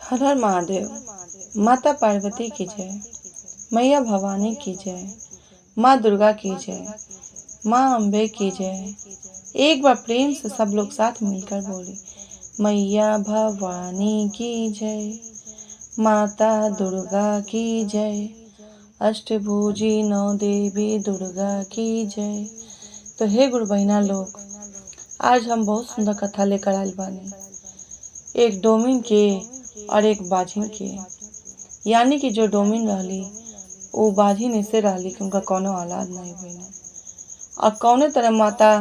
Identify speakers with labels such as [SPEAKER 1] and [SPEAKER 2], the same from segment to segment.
[SPEAKER 1] हर हर महादेव। माता पार्वती की जय, मैया भवानी की जय, माँ दुर्गा की जय, माँ अम्बे की जय। एक बार प्रेम से सब लोग साथ मिलकर बोले, मैया भवानी की जय, माता दुर्गा की जय, अष्टभुजी नौ देवी दुर्गा की जय। तो हे गुरु बहिना लोग, आज हम बहुत सुंदर कथा लेकर आयल बानी। एक डोमिन के और एक बाझिन के, यानी कि जो डोमिन रहली वो बाझिन ऐसे रहली कि उनका कोनो औलाद नहीं भइल और कौने तरह माता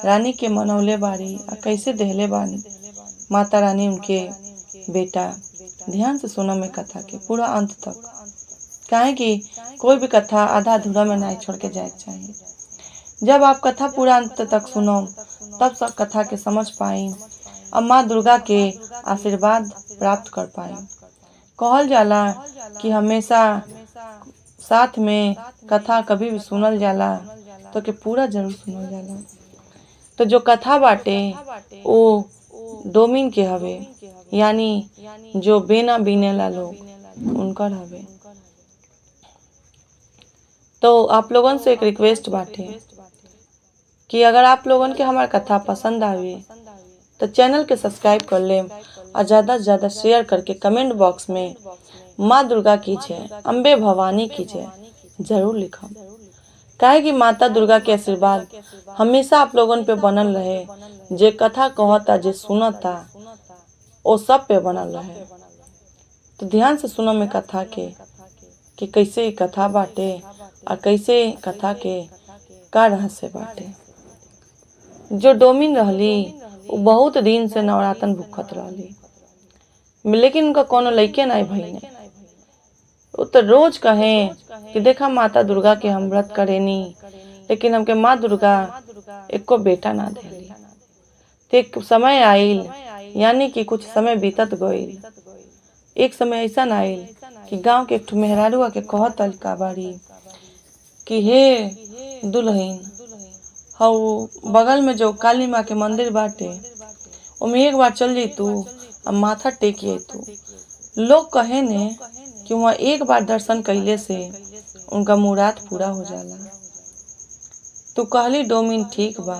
[SPEAKER 1] रानी के मनौले बारी और कैसे देहले बानी माता रानी उनके बेटा। ध्यान से सुनो मैं कथा के पूरा अंत तक, काहे कि कोई भी कथा आधा अधूरा में नहीं छोड़ के जाए चाहिए। जब आप कथा पूरा अंत तक सुनो तब सब कथा के समझ पाई और माँ दुर्गा के आशीर्वाद प्राप्त कर पाई। कहल जाला कि हमेशा साथ में कथा कभी भी सुनल जाला तो के पूरा जरूर सुनल जाला। तो जो कथा बाटे वो डोमिन के हवे, यानी जो बेना बीनेला लोग उनकर हवे। तो आप लोगन से एक रिक्वेस्ट बाटे कि अगर आप लोगन के हमार कथा पसंद आवे तो चैनल के सब्सक्राइब कर ले और ज़्यादा से ज़्यादा शेयर करके कमेंट बॉक्स में माँ दुर्गा की जय, अम्बे भवानी की जय जरूर लिखो। काहे कि माता दुर्गा के आशीर्वाद हमेशा आप लोगन पे बनल रहे। जे कथा कहता जे सुनता वो सब पे बनल रहे। तो ध्यान से सुनो मैं कथा के कि कैसे कथा बाटे और कैसे कथा के का रहस्य बाटे। जो डोमिन रहली वो बहुत दिन से नवरातन भूखत रहली, लेकिन उनका कोनो लइके नहीं भइले। वो तो रोज कहे कि देखा माता दुर्गा के हम व्रत करेनी, लेकिन हमके माँ दुर्गा एको बेटा ना देली। तो एक समय आइल, यानी कि कुछ समय बीतत गइल। एक समय ऐसा आइल कि गांव के एक ठो मेहरारुआ के कहत का बारी कि हे दुल्हन, हऊ बगल में जो काली माँ के मंदिर बाटे ओमे एक बार चल जाई तू और माथा टेक आई तू। लोग कहे ने कि वहाँ एक बार दर्शन कैले से उनका मुराद पूरा हो जाला। तू कहली डोमिन ठीक बा,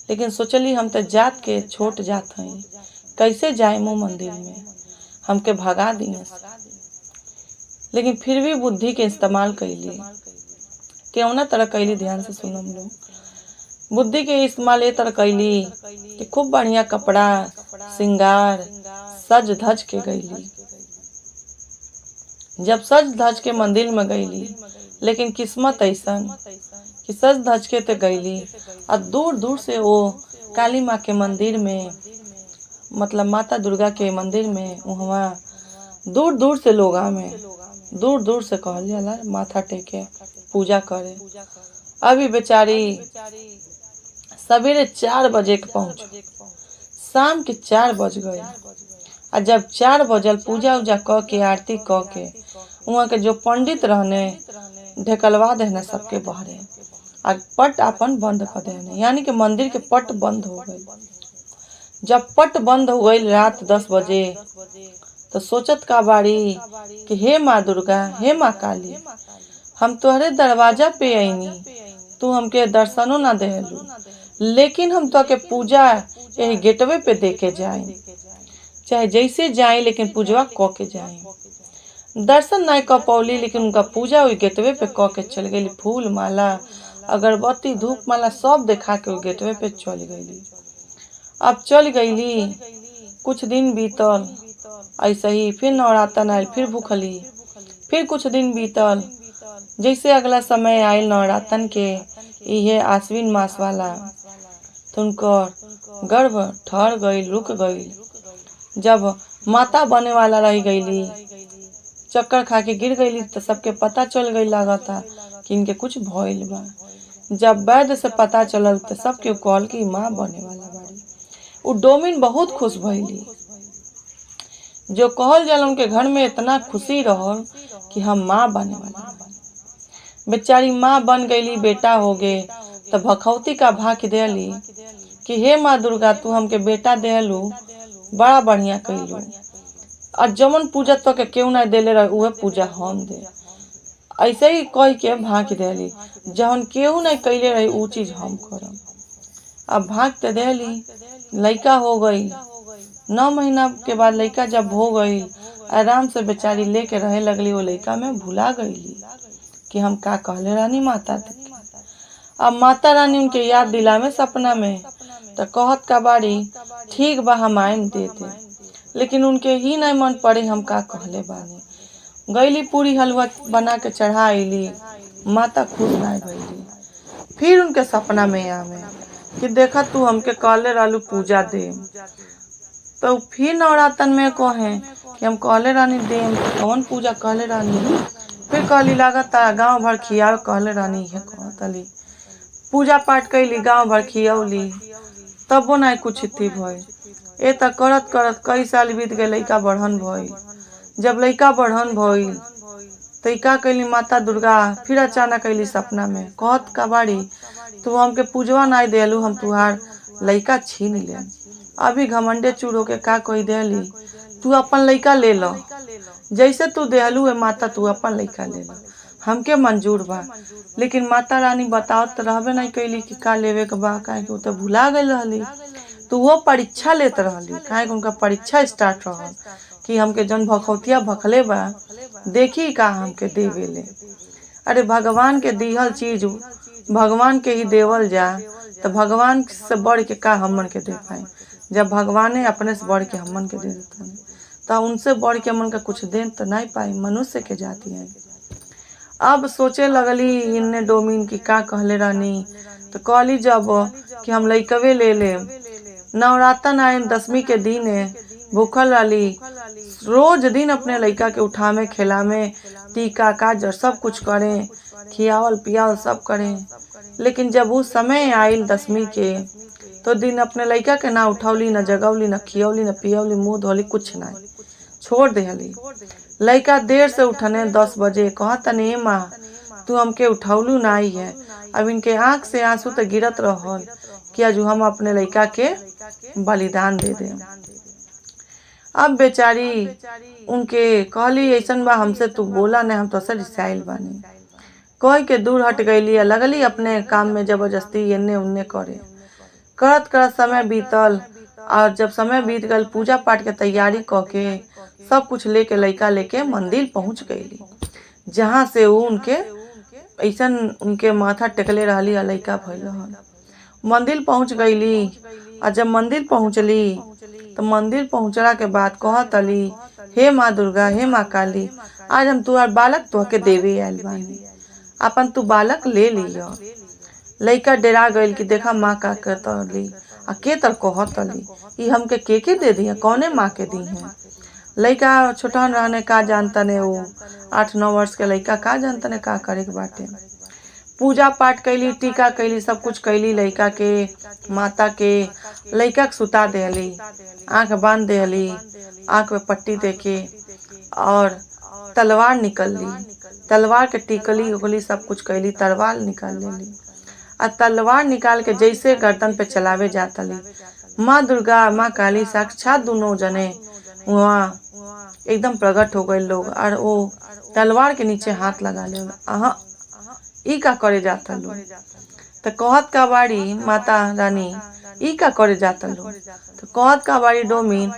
[SPEAKER 1] लेकिन सोचली हम तो जात के छोट जात हई, कैसे जाए मुँह मंदिर में, हमके भगा दिए। लेकिन फिर भी बुद्धि के इस्तेमाल कैली। केवना तरह कैली, ध्यान से सुनो हम लोग। बुद्धि के इस्तेमाल ये तरह कैली कि खूब बढ़िया कपड़ा श्रृंगार सज धज के गईली। जब सज धज के मंदिर में गईली, लेकिन किस्मत ऐसन कि सज धज के तो गईली और दूर दूर से वो काली माँ के मंदिर में, मतलब माता दुर्गा के मंदिर में, वहाँ दूर दूर से लोग आवे, दूर दूर से कहल जाला माथा टेके पूजा करे। अभी बेचारी सवेरे 4 बजे के पहुँचो, शाम के 4 बज गए। और जब 4 बजल पूजा उजा क के आरती क के वहाँ के जो पंडित रहने ढेकलवा देने सबके बहरे और पट अपन बंद कर देने, यानी कि मंदिर के पट बंद हो गई। जब पट बंद हो गई रात 10 बजे, तो सोचत का बारी कि हे माँ दुर्गा, हे माँ काली, हम तुम्हारे दरवाजा पे आईनी, तू हमके दर्शनों ना देलू, लेकिन हम तो के पूजा यही गेटवे पे दे के जाए, चाहे जैसे जाए लेकिन पूजवा क के जाए। दर्शन नहीं कर पौली, लेकिन उनका पूजा वही गेटवे पे क के चल गई। फूल माला अगरबत्ती धूप माला सब देखा के गेटवे पे चल गईली। अब चल गईली, कुछ दिन बीतल ऐसे ही, फिर नवरातन आयल, फिर भूखली, फिर कुछ दिन बीतल। जैसे अगला समय आयल नवरातन के, ये आश्विन मास वाला, तो उनकर गर्भ ठहर गई, रुक गई। जब माता बने वाला रह गईली, चक्कर खा के गिर गईली, तो सबके पता चल गई लागता कि इनके कुछ भइल बा। जब वैद्य से पता चलल तो सबके कहल कि माँ बने वाला बाड़ी। वो डोमिन बहुत खुश भइली। जो कहल जाला उनके घर में इतना खुशी रहल कि हम माँ बने वाला बानी। बेचारी माँ बन गईली, बेटा हो गए, तो भखौती का भाग देली कि हे माँ दुर्गा, तू हमके बेटा देलू, बड़ा बढ़िया कैलू, और जमन पूजा तो के केहू ना देले रहे उहे पूजा हम दे। ऐसे ही कह के भाग देली, जहन केहू नहीं कैले रही उ चीज हम करम। अब भाग ते देली, लड़का हो गई। 9 महीना के बाद लड़का जब हो गई, आराम से बेचारी लेके रहे लगली। वो लड़का में भुला गईली कि हम का कहले रानी माता तक। अब माता रानी उनके याद दिलावे सपना में, तो कहत का बाड़ी ठीक बा हम आइम देते, लेकिन उनके ही नहीं मन पड़े हम का कहले बानी। गईली पूरी हलवा बना के चढ़ा अली, माता खुश नहीं भइली। फिर उनके सपना में आवे कि देखा तू हमके कहले रहलू पूजा दे, तो फिर नवरातन में कहे कि हम कहले रानी देम, कौन पूजा कहले रानी। फिर कहली लागता गांव भर खियावे कहले रानी है कहतली। पूजा पाठ कैली, गांव भर खियौली, तबो नहीं कुछ थी भइल। ए त करत करत कई साल बीत गए, लइका बढ़न भइल। जब लइका बढ़न भइल तो का कैली माता दुर्गा फिर अचानक कैली सपना में, कहत का बाड़ी तू हमके पूजवा नहीं देलू, हम तुहार लइका छीन ले। अभी घमंडे चूर होके का कही देली, तू अपन लइका ले लो, जैसे तू देहलू है माता तू अपन लइका ले लो, हमके मंजूर बा। लेकिन माता रानी बतावत रहबे नहीं कैली कि का लेवे के बा, काहे कि उ तो भुला गई रहली। तो वो परीक्षा लेत रहली, काहे कि उनका परीक्षा स्टार्ट रहल कि हमके जन भखौतिया भखले बा देखी का हमके देवेले। अरे भगवान के दिहल चीज भगवान के ही देवल जा, तो भगवान से बढ़ के का हमन के दे पाए। जब भगवाने अपने से बढ़ के हमन के दे देते हैं, तो उनसे बढ़ के हमन का कुछ दे तो नहीं पाए, मनुष्य के जाती है। अब सोचे लगली इन्ने डोमिन की का कहले रानी, तो कहली जब कि हम लइकवे ले ले। नवरातन आए 10वीं के दिन भूखल रही, रोज दिन अपने लइका के उठावे खिलावे, टीका काजर सब कुछ करें, खियावल पियावल सब करें। लेकिन जब वो समय आयल 10वीं के, तो दिन अपने लइका के ना उठौली, ना जगौली, ना खियौली, ना पियौली, मुँह धोली, कुछ ना छोड़ देहली। लइका देर से उठने 10 बजे, कहतने माँ तू हमके उठौलू नहीं है। अब इनके आंख से आंसू तो गिरत रहल कि आज हम अपने लइका के बलिदान दे दे। अब बेचारी उनके कहली ऐसन बा हमसे तू बोला नहीं, हम तो सर रिसाइल बानी। कह के दूर हट गईली, लगली अपने काम में जबरदस्ती एने उन्ने करे। करत करत समय बीतल, और जब समय बीत गल पूजा पाठ के तैयारी क के सब कुछ लेके लइका लेके मंदिर पहुंच गईली, जहाँ से वो उनके ऐसन उनके माथा टेकले रहली लइका भइल रहल। मंदिर पहुंच गईली, और जब मंदिर पहुंचली तो मंदिर पहुंचला के बाद कहतली हे माँ दुर्गा, हे माँ काली, आज हम तुहार बालक तोहके देवे आयल बानी, अपन तू बालक ले लियो। लइका डरा गईल कि देखा माँ का कहतली आ के तर कहतली, ई हमके के दे दी, कौने माँ के दी है। लइका छोटन रहने का जानता ने, वो 8-9 वर्ष के लइका का जानता ने का करे के बाटे। पूजा पाठ कैली, टीका कैली, सब कुछ कैली लइका के माता के। लइका के सुता देली, आंख बांध देली, आंख में पट्टी देके, और तलवार निकल ली, तलवार के टिकली उकली सब कुछ कैली, तलवार निकाल लेली। और तलवार निकाल के जैसे गर्दन पे चलावे जातली, माँ दुर्गा माँ काली साक्षात दोनों जने वहाँ एकदम प्रकट हो गए लोग, और वो तलवार के नीचे हाथ लगा ले। ई का करे जाता लोग, तो कहत का बाड़ी माता रानी ई का करे जाता लोग, तो कहत का बाड़ी डोमिन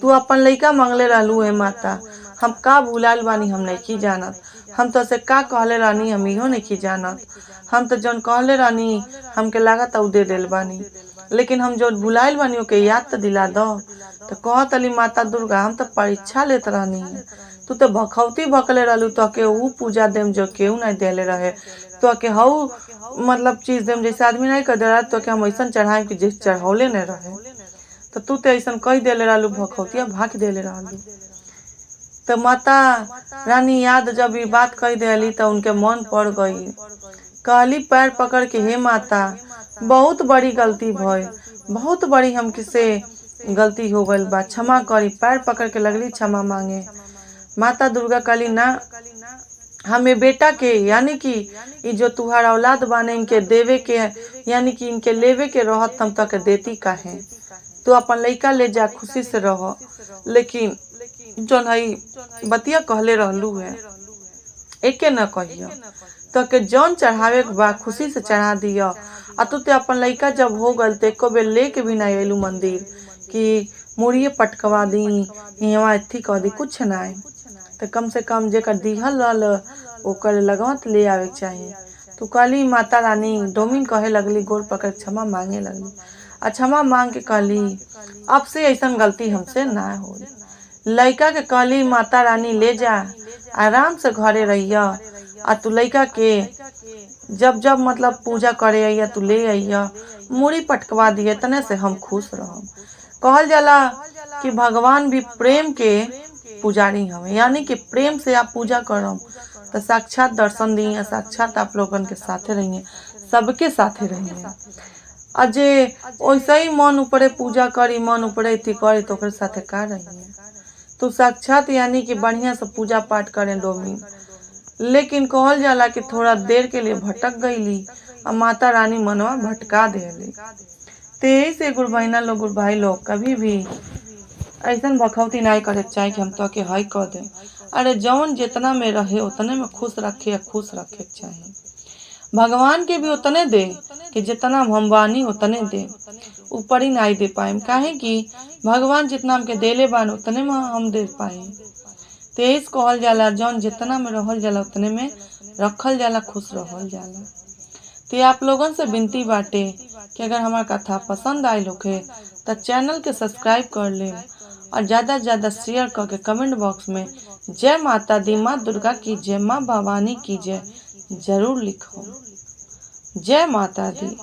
[SPEAKER 1] तू अपन लइका मंगले रहलू है माता, हम का भुलाल बानी हम नहीं जानत, हम तो से का कहले रानी हम इहो नहीं जानत, हम तो जौन कहले रानी हमके लागत उ दे दिल बानी, लेकिन हम जो भुलाइल बानी ओके याद तो दिला दो। तो कहत अली माता दुर्गा हम तो परीक्षा लेत रहनी है, तू तो भखौती भकले रहलू, तो के ऊ पूजा देम जो केहू नहीं देले रहे, तो के हऊ मतलब चीज देम जैसे आदमी नहीं कर दे रहा, तो के हम ऐसा चढ़ाए कि जैसे चढ़ौले नहीं रहे, तो तू तो ऐसा कही देले रहलू, भखौतिया भाग देले रहलू। तो माता रानी याद जब ये बात कही देली तो उनके मन पड़ गई। कहली पैर पकड़ के हे माता बहुत बड़ी गलती भई, बहुत बड़ी हम किसे गलती हो गई बा, क्षमा करी। पैर पकड़ के लगली क्षमा मांगे। माता दुर्गा कहली ना, हमें बेटा के यानी कि ये जो तुहार औलाद बाने इनके देवे के यानी कि इनके लेवे के रहत हम तक देती काहे, तू अपन लइका ले जा खुशी से रहो। लेकिन जौन हई बतिया कहले रहलू है एके न कहियो। तो के जौन चढ़ावे के बा खुशी से चढ़ा दिया। आ तू ते अपन लइका जब हो गल ते एको बेर लेके भी ना अइलू मंदिर कि मुड़िए पटकवा दी यहाँ अथी कह दी, कुछ ना। तो कम से कम जेकर दिहल रहल ओकर लगवत ले आवे के चाहिए। तू कहली माता रानी, डोमिन कहे लगली, गोर पकड़ क्षमा मांगे लगली। आ क्षमा मांग के कहली अब से ऐसन गलती हमसे ना हो। लइका के कहली माता रानी ले जा, आराम से घरे रहिया। आ तू लइका के जब जब मतलब पूजा करे अइया तू ले अइया, मुड़ी पटकवा दिए, तने से हम खुश रहम। कहल जाला कि भगवान भी प्रेम के पुजारी हवे, यानी कि प्रेम से आप पूजा करम तो साक्षात दर्शन दिए, साक्षात आप लोगन के साथे रहिए, सबके साथे रहिए। अजे वैसे ही मन ऊपरे पूजा करी, मन ऊपरे थी करी तो ओकरे साथे का रहिए। तो साक्षात यानी कि बढ़िया से पूजा पाठ करें डोमिन। लेकिन कहल जाला कि थोड़ा देर के लिए भटक गईली और माता रानी मनवा भटका देली। ते से गुरु बहिना लोग, गुरु भाई लोग कभी भी ऐसा बखौती नहीं करे चाहे कि हम तो के हई कह दे। अरे जौन जितना में रहे उतने में खुश रखे, खुश रखे चाहिए। भगवान के भी उतने दे कि जितना हम बानी उतने दे, ऊपर ही नहीं दे पाए। काहे कि भगवान जितना हमके देले बान उतने में हम दे पाए। तेईस कहल जाला जौन जितना में रहल जाला उतने में रखल जाला, खुश रहल जाला। ते आप लोगन से विनती बाटे कि अगर हमारा कथा पसंद आई होखे तो चैनल के सब्सक्राइब कर ले और ज़्यादा से ज़्यादा शेयर करके कमेंट बॉक्स में जय माता दी, माँ दुर्गा की जय, माँ भवानी की जय जरूर लिखो। जय माता दी।